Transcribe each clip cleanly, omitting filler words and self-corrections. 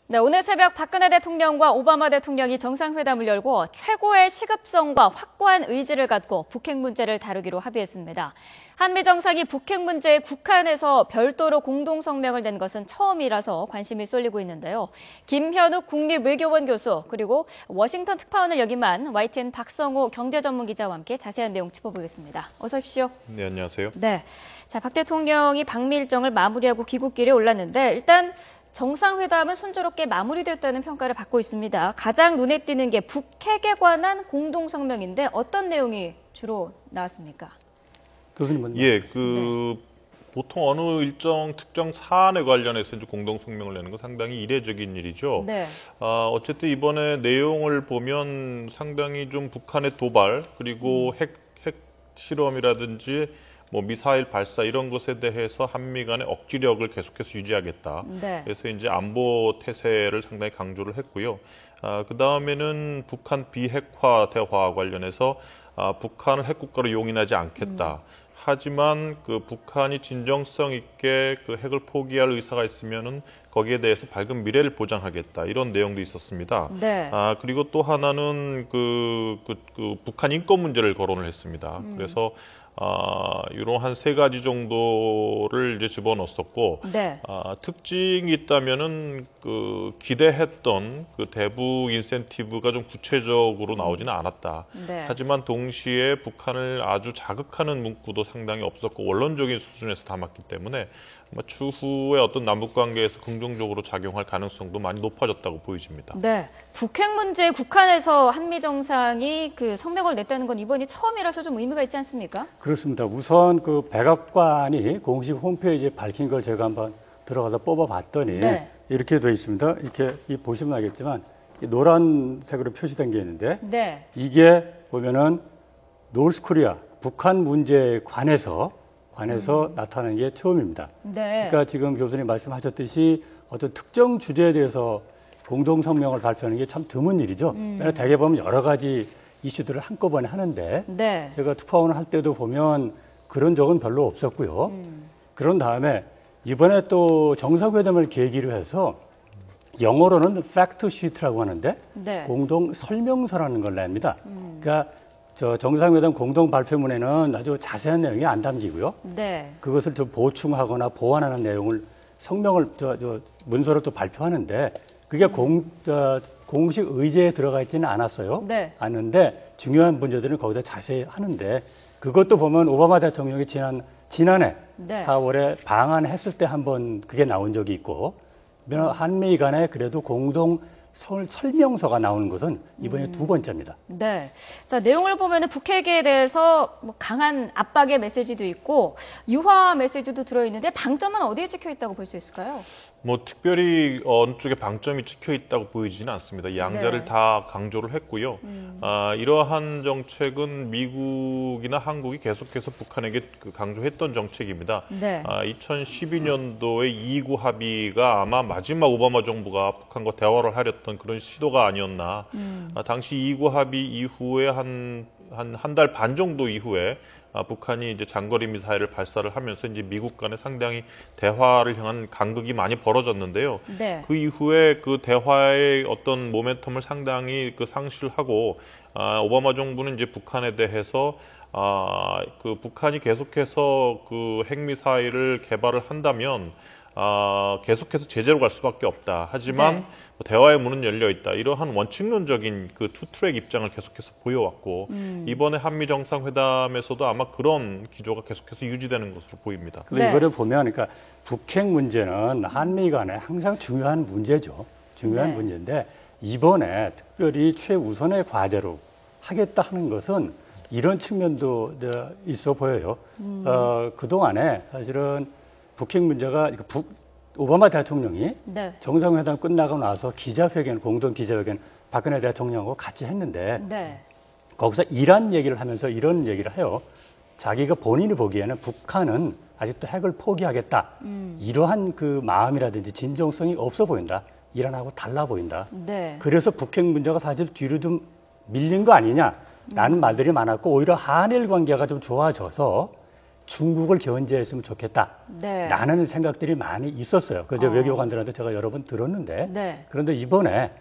네, 오늘 새벽 박근혜 대통령과 오바마 대통령이 정상회담을 열고 최고의 시급성과 확고한 의지를 갖고 북핵 문제를 다루기로 합의했습니다. 한미 정상이 북핵 문제에 국한에서 별도로 공동성명을 낸 것은 처음이라서 관심이 쏠리고 있는데요. 김현욱 국립외교원 교수 그리고 워싱턴 특파원을 역임한 YTN 박성호 경제전문기자와 함께 자세한 내용 짚어보겠습니다. 어서 오십시오. 네, 안녕하세요. 네, 자, 박 대통령이 방미 일정을 마무리하고 귀국길에 올랐는데 일단 정상회담은 순조롭게 마무리됐다는 평가를 받고 있습니다. 가장 눈에 띄는 게 북핵에 관한 공동성명인데 어떤 내용이 주로 나왔습니까? 교수님 먼저. 예, 보통 어느 일정 특정 사안에 관련해서 이제 공동성명을 내는 건 상당히 이례적인 일이죠. 네. 어쨌든 이번에 내용을 보면 상당히 좀 북한의 도발 그리고 핵 실험이라든지 뭐 미사일 발사 이런 것에 대해서 한미 간의 억지력을 계속해서 유지하겠다. 네. 그래서 이제 안보 태세를 상당히 강조를 했고요. 그 다음에는 북한 비핵화 대화 관련해서 북한을 핵국가로 용인하지 않겠다. 하지만 그 북한이 진정성 있게 그 핵을 포기할 의사가 있으면은 거기에 대해서 밝은 미래를 보장하겠다. 이런 내용도 있었습니다. 네. 그리고 또 하나는 북한 인권 문제를 거론을 했습니다. 그래서 이런 한 3가지 정도를 이제 집어넣었었고, 네. 특징이 있다면은 기대했던 대북 인센티브가 좀 구체적으로 나오지는 않았다. 네. 하지만 동시에 북한을 아주 자극하는 문구도 상당히 없었고 원론적인 수준에서 담았기 때문에 추후에 어떤 남북 관계에서 긍정적으로 작용할 가능성도 많이 높아졌다고 보여집니다. 네, 북핵 문제에 국한에서 한미 정상이 성명을 냈다는 건 이번이 처음이라서 좀 의미가 있지 않습니까? 그렇습니다. 우선 백악관이 공식 홈페이지에 밝힌 걸 제가 한번 들어가서 뽑아봤더니 네. 이렇게 돼 있습니다. 이렇게 보시면 알겠지만 노란색으로 표시된 게 있는데 네. 이게 보면은 노스코리아 북한 문제에 관해서 나타나는 게 처음입니다. 네. 그러니까 지금 교수님 말씀하셨듯이 어떤 특정 주제에 대해서 공동성명을 발표하는 게 참 드문 일이죠. 대개 보면 여러 가지 이슈들을 한꺼번에 하는데 네. 제가 특파원을 할 때도 보면 그런 적은 별로 없었고요. 그런 다음에 이번에 또 정상회담을 계기로 해서 영어로는 팩트 시트라고 하는데 네. 공동 설명서라는 걸 냅니다. 그러니까 정상회담 공동 발표문에는 아주 자세한 내용이 안 담기고요. 네. 그것을 좀 보충하거나 보완하는 내용을 성명을 문서로 또 발표하는데 그게 공식 의제에 들어가 있지는 않았어요. 네. 않는데 중요한 문제들은 거기다 자세히 하는데 그것도 보면 오바마 대통령이 지난해 네. 4월에 방한했을 때 한번 그게 나온 적이 있고 한미 간에 그래도 공동 설명서가 나오는 것은 이번에 2번째입니다. 네. 자, 내용을 보면은 북핵에 대해서 강한 압박의 메시지도 있고 유화 메시지도 들어있는데 방점은 어디에 찍혀 있다고 볼 수 있을까요? 특별히 어느 쪽에 방점이 찍혀 있다고 보이지는 않습니다. 양자를 네. 다 강조를 했고요. 이러한 정책은 미국이나 한국이 계속해서 북한에게 강조했던 정책입니다. 네. 2012년도에 2구 합의가 아마 마지막 오바마 정부가 북한과 대화를 하렸던 그런 시도가 아니었나. 당시 2구 합의 이후에 한 달 반 정도 이후에 북한이 이제 장거리 미사일을 발사를 하면서 이제 미국 간에 상당히 대화를 향한 간극이 많이 벌어졌는데요. 네. 그 이후에 그 대화의 어떤 모멘텀을 상당히 상실하고 오바마 정부는 이제 북한에 대해서 북한이 계속해서 핵미사일을 개발을 한다면 계속해서 제재로 갈 수밖에 없다. 하지만 네. 대화의 문은 열려 있다. 이러한 원칙론적인 투트랙 입장을 계속해서 보여왔고 이번에 한미 정상회담에서도 아마 그런 기조가 계속해서 유지되는 것으로 보입니다. 근데 네. 이거를 보면 그러니까 북핵 문제는 한미 간에 항상 중요한 문제죠. 중요한 네. 문제인데 이번에 특별히 최우선의 과제로 하겠다 하는 것은 이런 측면도 있어 보여요. 그동안에 사실은 북핵 문제가 오바마 대통령이 네. 정상회담 끝나고 나서 공동 기자회견 박근혜 대통령하고 같이 했는데 네. 거기서 이란 얘기를 하면서 이런 얘기를 해요. 자기가 본인이 보기에는 북한은 아직도 핵을 포기하겠다. 이러한 마음이라든지 진정성이 없어 보인다. 이란하고 달라 보인다. 네. 그래서 북핵 문제가 사실 뒤로 좀 밀린 거 아니냐라는 말들이 많았고 오히려 한일 관계가 좀 좋아져서 중국을 견제했으면 좋겠다. 네. 라는 생각들이 많이 있었어요. 그래서 외교관들한테 제가 여러 번 들었는데 네. 그런데 이번에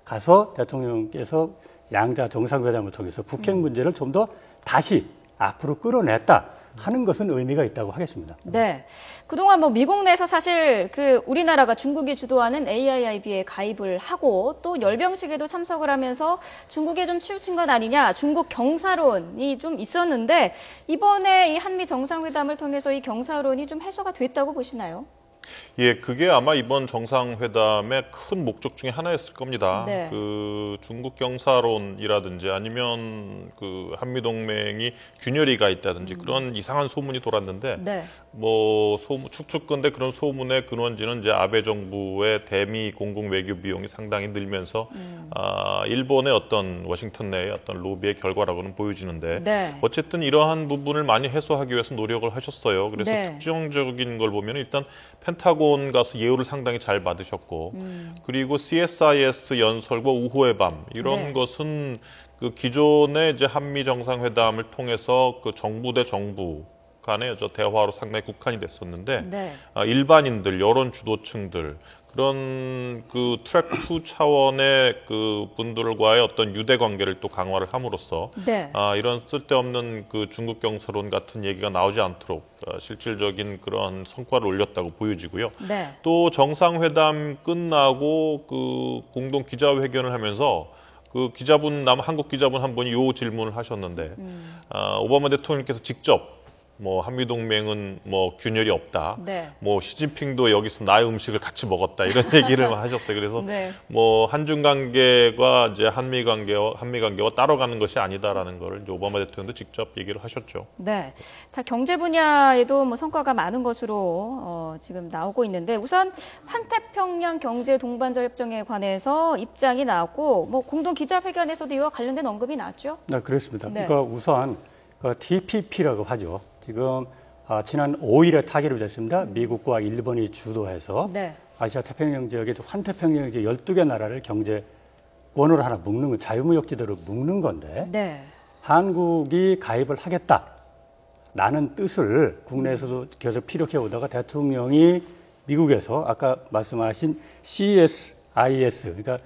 가서 대통령께서 양자 정상회담을 통해서 북핵 문제를 좀 더 다시 앞으로 끌어냈다 하는 것은 의미가 있다고 하겠습니다. 네. 그동안 뭐 미국 내에서 사실 그 우리나라가 중국이 주도하는 AIIB에 가입을 하고 또 열병식에도 참석을 하면서 중국에 좀 치우친 것 아니냐, 중국 경사론이 좀 있었는데 이번에 이 한미 정상회담을 통해서 이 경사론이 좀 해소가 됐다고 보시나요? 예, 그게 아마 이번 정상회담의 큰 목적 중에 하나였을 겁니다. 네. 그 중국 경사론이라든지 아니면 그 한미 동맹이 균열이가 있다든지 그런 이상한 소문이 돌았는데 네. 뭐 추측건데 그런 소문의 근원지는 이제 아베 정부의 대미 공공 외교 비용이 상당히 늘면서 일본의 어떤 워싱턴 내의 어떤 로비의 결과라고는 보여지는데 네. 어쨌든 이러한 부분을 많이 해소하기 위해서 노력을 하셨어요. 그래서 네. 특징적인 걸 보면 일단 펜타곤 가서 예우를 상당히 잘 받으셨고 그리고 CSIS 연설과 우호의 밤 이런 네. 것은 그 기존의 이제 한미 정상회담을 통해서 그 정부 대 정부 간의 저 대화로 상당히 국한이 됐었는데 네. 일반인들 여론 주도층들 그런 그 트랙 2 차원의 그 분들과의 어떤 유대 관계를 또 강화를 함으로써 네. 이런 쓸데없는 그 중국 경서론 같은 얘기가 나오지 않도록 실질적인 그런 성과를 올렸다고 보여지고요. 네. 또 정상회담 끝나고 그 공동 기자회견을 하면서 그 한국 기자분 한 분이 요 질문을 하셨는데 오바마 대통령께서 직접 뭐 한미동맹은 뭐 균열이 없다. 네. 뭐 시진핑도 여기서 나의 음식을 같이 먹었다 이런 얘기를 하셨어요. 그래서 네. 뭐 한중 관계가 이제 한미 관계와 따로 가는 것이 아니다라는 걸 이제 오바마 대통령도 직접 얘기를 하셨죠. 네. 자, 경제 분야에도 뭐 성과가 많은 것으로 지금 나오고 있는데 우선 환태평양 경제 동반자 협정에 관해서 입장이 나왔고 뭐 공동 기자회견에서도 이와 관련된 언급이 나왔죠. 네, 그렇습니다. 네. 그러니까 우선 TPP라고 하죠. 지금 지난 5일에 타결이 됐습니다. 미국과 일본이 주도해서 네. 아시아 태평양 지역에 환태평양 지역 12개 나라를 경제권으로 하나 묶는 건 자유무역지대로 묶는 건데 네. 한국이 가입을 하겠다라는 뜻을 국내에서도 계속 피력해 오다가 대통령이 미국에서 아까 말씀하신 CSIS 그러니까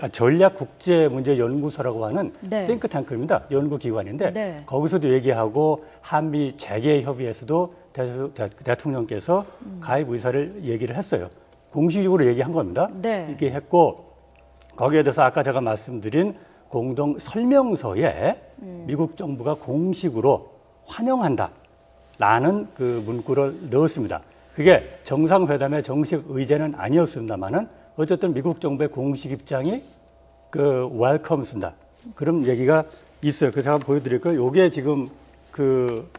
전략국제문제연구소라고 하는 네. 띵크탱크입니다. 연구기관인데 네. 거기서도 얘기하고 한미 재계협의회에서도 대통령께서 가입 의사를 얘기를 했어요. 공식적으로 얘기한 겁니다. 네. 이렇게 했고 거기에 대해서 아까 제가 말씀드린 공동 설명서에 미국 정부가 공식으로 환영한다라는 그 문구를 넣었습니다. 그게 정상회담의 정식 의제는 아니었습니다만은 어쨌든 미국 정부의 공식 입장이 그 웰컴스다. 그런 얘기가 있어요. 그래서 제가 보여드릴 거예요. 이게 지금 그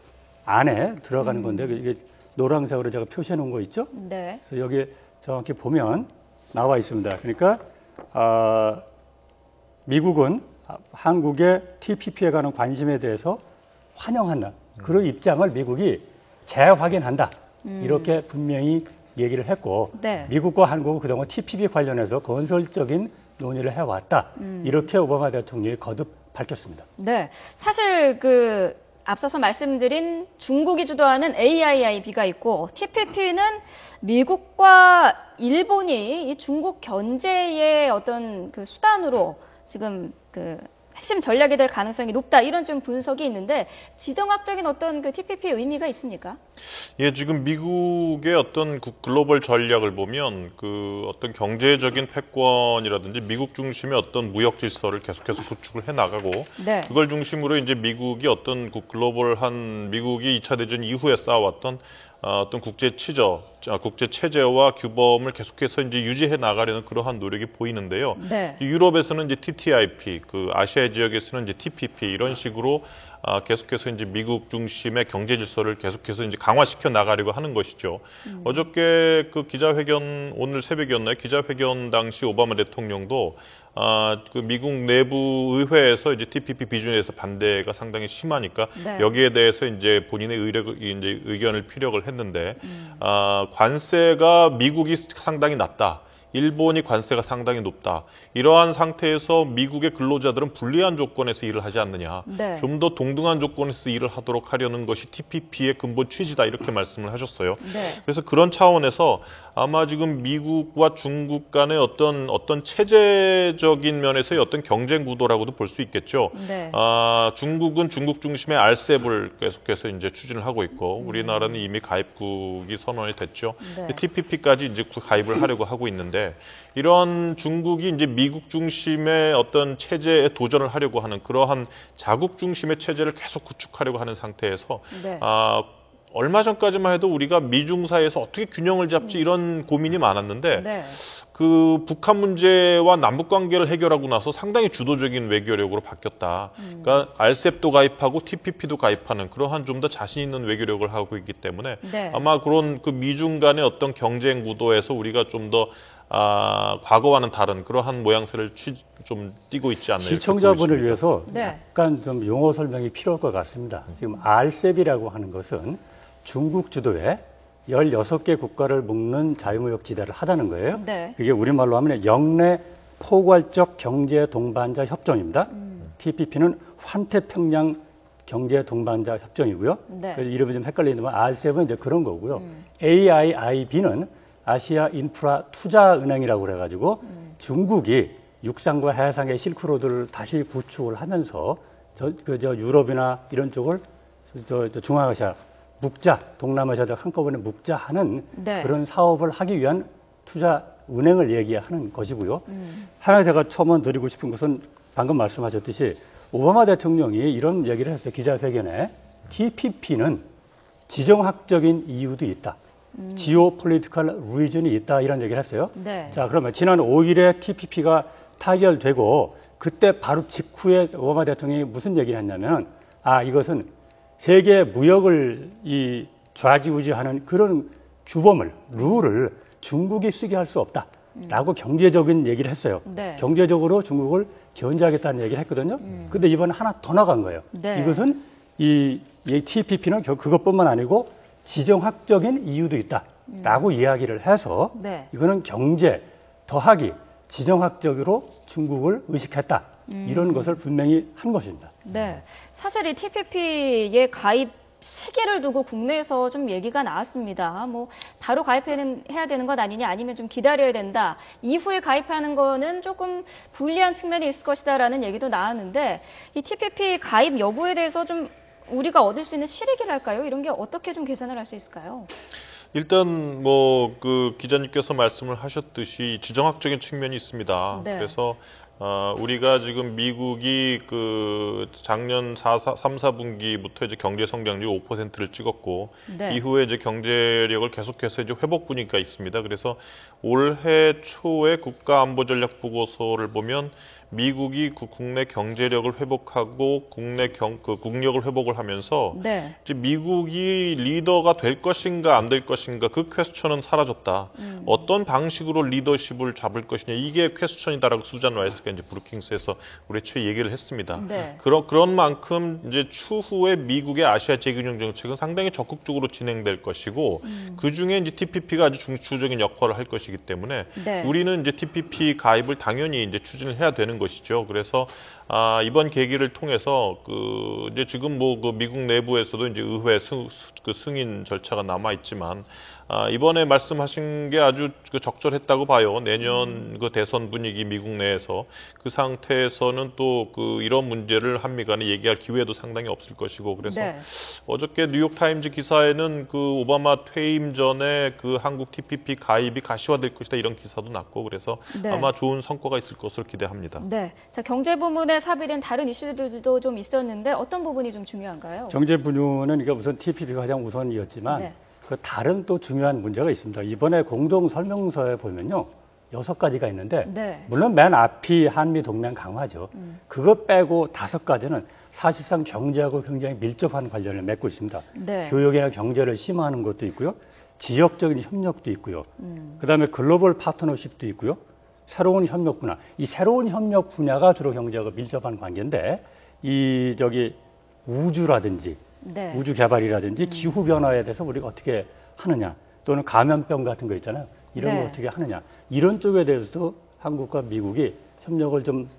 안에 들어가는 건데 이게 노란색으로 제가 표시해 놓은 거 있죠? 네. 그래서 여기 정확히 보면 나와 있습니다. 그러니까 미국은 한국의 TPP에 관한 관심에 대해서 환영한다. 그런 입장을 미국이 재확인한다. 이렇게 분명히 얘기를 했고 네. 미국과 한국은 그동안 TPP 관련해서 건설적인 논의를 해왔다. 이렇게 오바마 대통령이 거듭 밝혔습니다. 네. 사실 그 앞서서 말씀드린 중국이 주도하는 AIIB가 있고 TPP는 미국과 일본이 이 중국 견제의 어떤 그 수단으로 지금 그 핵심 전략이 될 가능성이 높다 이런 좀 분석이 있는데 지정학적인 어떤 그 TPP 의미가 있습니까? 예, 지금 미국의 어떤 글로벌 전략을 보면 그 어떤 경제적인 패권이라든지 미국 중심의 어떤 무역 질서를 계속해서 구축을 해 나가고 네. 그걸 중심으로 이제 미국이 어떤 글로벌한 미국이 2차 대전 이후에 쌓아왔던 어떤 국제 체제와 규범을 계속해서 이제 유지해 나가려는 그러한 노력이 보이는데요. 네. 유럽에서는 이제 TTIP, 그 아시아 지역에서는 이제 TPP 이런 식으로 계속해서 이제 미국 중심의 경제 질서를 계속해서 이제 강화시켜 나가려고 하는 것이죠. 어저께 그 기자회견 오늘 새벽이었나요? 기자회견 당시 오바마 대통령도 그 미국 내부 의회에서 이제 TPP 비준에서 반대가 상당히 심하니까 네. 여기에 대해서 이제 본인의 의견을 피력을 했는데 관세가 미국이 상당히 낮다. 일본이 관세가 상당히 높다. 이러한 상태에서 미국의 근로자들은 불리한 조건에서 일을 하지 않느냐. 네. 좀 더 동등한 조건에서 일을 하도록 하려는 것이 TPP의 근본 취지다. 이렇게 말씀을 하셨어요. 네. 그래서 그런 차원에서 아마 지금 미국과 중국 간의 어떤 체제적인 면에서의 어떤 경쟁 구도라고도 볼 수 있겠죠. 네. 중국은 중국 중심의 RCEP을 계속해서 이제 추진을 하고 있고 우리나라는 이미 가입국이 선언이 됐죠. 네. TPP까지 이제 가입을 하려고 하고 있는데 이런 중국이 이제 미국 중심의 어떤 체제에 도전을 하려고 하는 그러한 자국 중심의 체제를 계속 구축하려고 하는 상태에서 네. 얼마 전까지만 해도 우리가 미중 사이에서 어떻게 균형을 잡지 이런 고민이 많았는데 네. 그 북한 문제와 남북 관계를 해결하고 나서 상당히 주도적인 외교력으로 바뀌었다. 그러니까 RCEP도 가입하고 TPP도 가입하는 그러한 좀 더 자신 있는 외교력을 하고 있기 때문에 네. 아마 그런 그 미중 간의 어떤 경쟁 구도에서 우리가 좀 더 과거와는 다른 그러한 모양새를 좀 띠고 있지 않나 이렇게 시청자분을 보여집니다. 위해서 네. 약간 좀 용어 설명이 필요할 것 같습니다. 지금 RCEP이라고 하는 것은 중국 주도의 16개 국가를 묶는 자유무역 지대를 하다는 거예요. 네. 그게 우리말로 하면 영내 포괄적 경제 동반자 협정입니다. TPP는 환태평양 경제 동반자 협정이고요. 네. 그래서 이름이 좀 헷갈리는데 RCEP은 이제 그런 거고요. AIIB는 아시아 인프라 투자은행이라고 그래가지고 중국이 육상과 해상의 실크로드를 다시 구축을 하면서 유럽이나 이런 쪽을 중앙아시아 묵자, 동남아시아도 한꺼번에 묵자하는 네. 그런 사업을 하기 위한 투자 은행을 얘기하는 것이고요. 하나 제가 첨언 드리고 싶은 것은 방금 말씀하셨듯이 오바마 대통령이 이런 얘기를 했어요. 기자회견에 TPP는 지정학적인 이유도 있다. 지오폴리티컬 리전이 있다. 이런 얘기를 했어요. 네. 자, 그러면 지난 5일에 TPP가 타결되고 그때 바로 직후에 오바마 대통령이 무슨 얘기를 했냐면 이것은 세계 무역을 좌지우지하는 그런 규범을, 룰을 중국이 쓰게 할 수 없다라고 경제적인 얘기를 했어요. 네. 경제적으로 중국을 견제하겠다는 얘기를 했거든요. 근데 이번에 하나 더 나간 거예요. 네. 이것은 이 TPP는 그것뿐만 아니고 지정학적인 이유도 있다라고 이야기를 해서 네. 이거는 경제 더하기 지정학적으로 중국을 의식했다. 이런 것을 분명히 한 것입니다. 네. 사실 이 TPP의 가입 시기를 두고 국내에서 좀 얘기가 나왔습니다. 뭐 바로 가입해야 되는 것 아니냐, 아니면 좀 기다려야 된다. 이후에 가입하는 거는 조금 불리한 측면이 있을 것이다라는 얘기도 나왔는데 이 TPP 가입 여부에 대해서 좀 우리가 얻을 수 있는 실익이랄까요? 이런 게 어떻게 좀 계산을 할 수 있을까요? 일단 그 기자님께서 말씀을 하셨듯이 지정학적인 측면이 있습니다. 네. 그래서 우리가 지금 미국이 그 작년 3, 4분기부터 이제 경제 성장률 5%를 찍었고 네. 이후에 이제 경제력을 계속해서 이제 회복 분위기가 있습니다. 그래서 올해 초에 국가안보전략 보고서를 보면 미국이 그 국내 경제력을 회복하고 국내 국력을 회복을 하면서 네. 이제 미국이 리더가 될 것인가 안 될 것인가 그 퀘스천은 사라졌다. 어떤 방식으로 리더십을 잡을 것이냐 이게 퀘스천이다라고 수잔 라이스가 이제 브루킹스에서 우리 최 얘기를 했습니다. 네. 그런 만큼 이제 추후에 미국의 아시아 재균형 정책은 상당히 적극적으로 진행될 것이고 그 중에 이제 TPP가 아주 중추적인 역할을 할 것이기 때문에 네. 우리는 이제 TPP 가입을 당연히 이제 추진을 해야 되는 것이죠. 그래서 이번 계기를 통해서 이제 지금 그 미국 내부에서도 이제 의회 승인 절차가 남아 있지만 이번에 말씀하신 게 아주 적절했다고 봐요. 내년 그 대선 분위기 미국 내에서 그 상태에서는 또 이런 문제를 한미 간에 얘기할 기회도 상당히 없을 것이고 그래서 네. 어저께 뉴욕 타임즈 기사에는 그 오바마 퇴임 전에 그 한국 TPP 가입이 가시화될 것이다 이런 기사도 났고 그래서 네. 아마 좋은 성과가 있을 것으로 기대합니다. 네. 자, 경제 부문에 삽입된 다른 이슈들도 좀 있었는데 어떤 부분이 좀 중요한가요? 경제 분야는 이게 우선 TPP가 가장 우선이었지만 네. 그 다른 또 중요한 문제가 있습니다. 이번에 공동 설명서에 보면요. 6가지가 있는데 네. 물론 맨 앞이 한미 동맹 강화죠. 그거 빼고 5가지는 사실상 경제하고 굉장히 밀접한 관련을 맺고 있습니다. 네. 교역이나 경제를 심화하는 것도 있고요. 지역적인 협력도 있고요. 그다음에 글로벌 파트너십도 있고요. 새로운 협력 분야. 이 새로운 협력 분야가 주로 경제하고 밀접한 관계인데 우주라든지 네. 우주 개발이라든지 기후 변화에 대해서 우리가 어떻게 하느냐 또는 감염병 같은 거 있잖아요. 이런 네. 걸 어떻게 하느냐. 이런 쪽에 대해서도 한국과 미국이 협력을 좀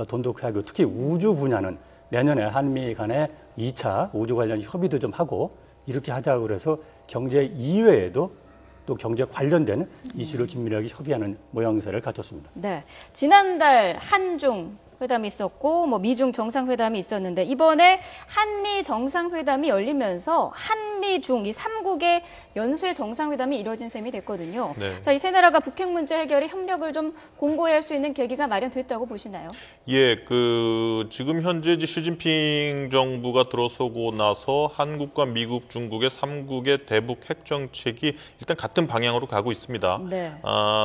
돈독하게 특히 우주 분야는 내년에 한미 간에 2차 우주 관련 협의도 좀 하고 이렇게 하자고 그래서 경제 이외에도 또 경제 관련된 이슈를 긴밀하게 협의하는 모양새를 갖췄습니다. 네. 지난달 한중 회담이 있었고 뭐 미중 정상회담이 있었는데 이번에 한미 정상회담이 열리면서 한미중 이 3국의 연쇄 정상회담이 이뤄진 셈이 됐거든요. 네. 자, 이 세 나라가 북핵 문제 해결에 협력을 좀 공고히 할 수 있는 계기가 마련됐다고 보시나요? 예, 지금 현재 이제 시진핑 정부가 들어서고 나서 한국과 미국, 중국의 3국의 대북 핵 정책이 일단 같은 방향으로 가고 있습니다. 네.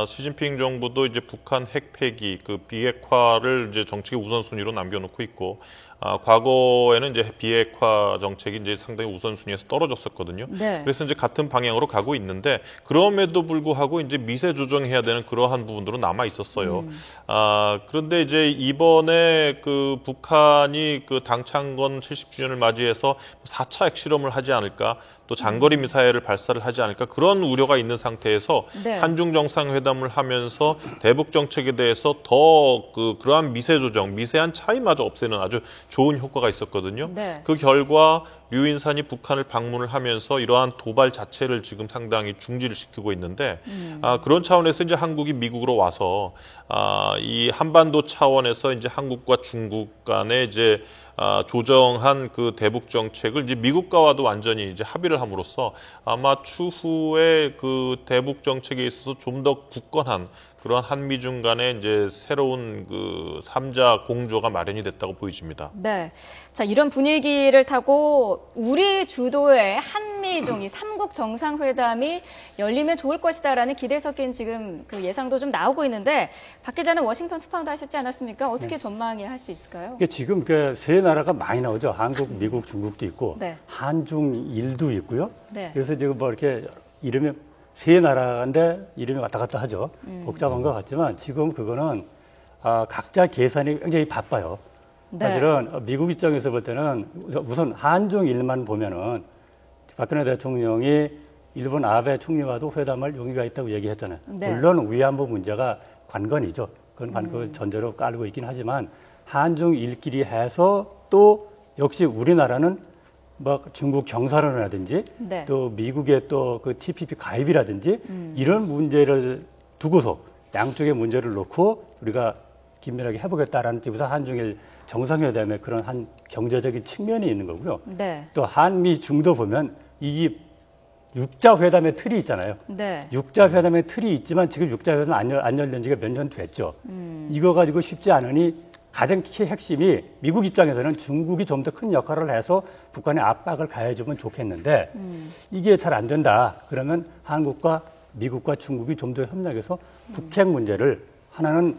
시진핑 정부도 이제 북한 핵 폐기, 비핵화를 이제 정책의 우선순위로 남겨놓고 있고, 과거에는 이제 비핵화 정책이 이제 상당히 우선순위에서 떨어졌었거든요. 네. 그래서 이제 같은 방향으로 가고 있는데 그럼에도 불구하고 이제 미세 조정해야 되는 그러한 부분들은 남아 있었어요. 그런데 이제 이번에 북한이 당창건 70주년을 맞이해서 4차 핵실험을 하지 않을까, 또 장거리 미사일을 발사를 하지 않을까 그런 우려가 있는 상태에서 네. 한중 정상회담을 하면서 대북 정책에 대해서 더 그러한 미세 조정, 미세한 차이마저 없애는 아주 좋은 효과가 있었거든요. 네. 그 결과 류인산이 북한을 방문을 하면서 이러한 도발 자체를 지금 상당히 중지를 시키고 있는데 그런 차원에서 이제 한국이 미국으로 와서 이 한반도 차원에서 이제 한국과 중국 간에 이제 조정한 대북 정책을 이제 미국과도 완전히 이제 합의를 함으로써 아마 추후에 대북 정책에 있어서 좀 더 굳건한 그러한 한미중 간의 이제 새로운 3자 공조가 마련이 됐다고 보여집니다. 네. 자, 이런 분위기를 타고 우리 주도의 한미중 이 3국 정상회담이 열리면 좋을 것이다라는 기대 섞인 지금 예상도 좀 나오고 있는데 박 기자는 워싱턴 특파원도 하셨지 않았습니까? 어떻게 전망이 할 수 있을까요? 지금 세 나라가 많이 나오죠. 한국, 미국, 중국도 있고 네. 한중일도 있고요. 네. 그래서 지금 이렇게 이름이 세 나라인데 이름이 왔다 갔다 하죠. 복잡한 것 같지만 지금 그거는 각자 계산이 굉장히 바빠요. 네. 사실은 미국 입장에서 볼 때는 우선 한중일만 보면은 박근혜 대통령이 일본 아베 총리와도 회담할 용의가 있다고 얘기했잖아요. 네. 물론 위안부 문제가 관건이죠. 그건 관건 전제로 깔고 있긴 하지만 한중일끼리 해서 또 역시 우리나라는 중국 경사론이라든지 네. 또 미국의 또 TPP 가입이라든지 이런 문제를 두고서 양쪽의 문제를 놓고 우리가 긴밀하게 해보겠다라는 뜻에서 한중일 정상회담의 그런 한 경제적인 측면이 있는 거고요. 네. 또 한미중도 보면 이게 육자회담의 틀이 있잖아요. 네. 육자회담의 틀이 있지만 지금 육자회담 안 열린 지가 몇 년 됐죠. 이거 가지고 쉽지 않으니 가장 핵심이 미국 입장에서는 중국이 좀 더 큰 역할을 해서 북한에 압박을 가해주면 좋겠는데 이게 잘 안 된다. 그러면 한국과 미국과 중국이 좀 더 협력해서 북핵 문제를 하나는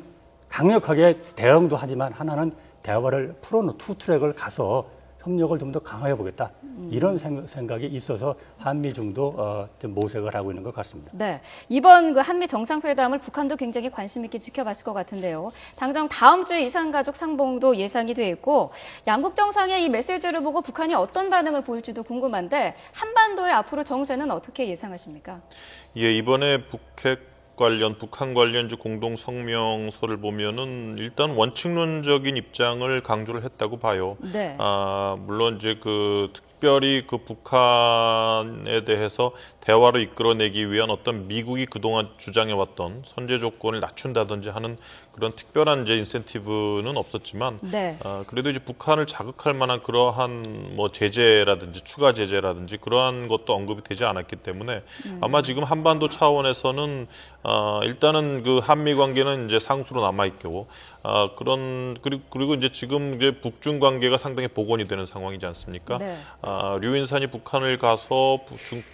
강력하게 대응도 하지만 하나는 대화를 풀어놓은 투트랙을 가서 협력을 좀 더 강화해 보겠다. 이런 생각이 있어서 한미중도 좀 모색을 하고 있는 것 같습니다. 네, 이번 한미 정상회담을 북한도 굉장히 관심 있게 지켜봤을 것 같은데요. 당장 다음 주에 이산가족 상봉도 예상이 돼 있고 양국 정상의 이 메시지를 보고 북한이 어떤 반응을 보일지도 궁금한데 한반도의 앞으로 정세는 어떻게 예상하십니까? 예, 이번에 북한 관련 공동 성명서를 보면은 일단 원칙론적인 입장을 강조를 했다고 봐요. 네. 물론 이제 특별히 북한에 대해서 대화를 이끌어내기 위한 어떤 미국이 그동안 주장해왔던 선제 조건을 낮춘다든지 하는 그런 특별한 이제 인센티브는 없었지만, 네. 그래도 이제 북한을 자극할 만한 그러한 제재라든지 추가 제재라든지 그러한 것도 언급이 되지 않았기 때문에 아마 지금 한반도 차원에서는 일단은 한미 관계는 이제 상수로 남아 있고, 그리고 이제 지금 이제 북중 관계가 상당히 복원이 되는 상황이지 않습니까? 네. 류인산이 북한을 가서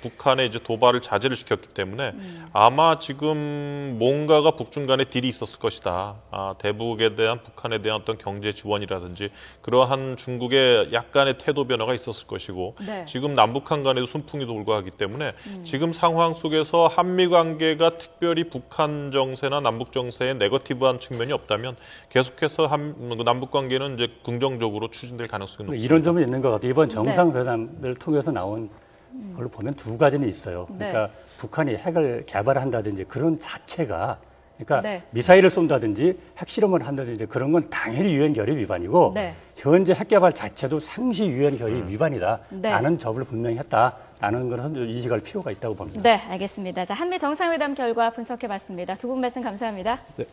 북한의 이제 도발을 자제를 시켰기 때문에 아마 지금 뭔가가 북중 간에 딜이 있었을 것이다. 대북에 대한 북한에 대한 어떤 경제 지원이라든지 그러한 중국의 약간의 태도 변화가 있었을 것이고, 네. 지금 남북한 간에도 순풍이 돌고 하기 때문에 지금 상황 속에서 한미 관계가 특별히 북한 정세나 남북 정세에 네거티브한 측면이 없다면 계속해서 남북 관계는 이제 긍정적으로 추진될 가능성이 높습니다. 이런 점은 있는 것 같아요. 이번 정상회담을 통해서 나온 걸로 보면 두 가지는 있어요. 네. 그러니까 북한이 핵을 개발한다든지 그런 자체가 그러니까 네. 미사일을 쏜다든지 핵실험을 한다든지 그런 건 당연히 유엔 결의 위반이고 네. 현재 핵 개발 자체도 상시 유엔 결의 위반이다. 네. 라는 접을 분명히 했다라는 것은 인식할 필요가 있다고 봅니다. 네, 알겠습니다. 자, 한미 정상회담 결과 분석해봤습니다. 두 분 말씀 감사합니다. 네.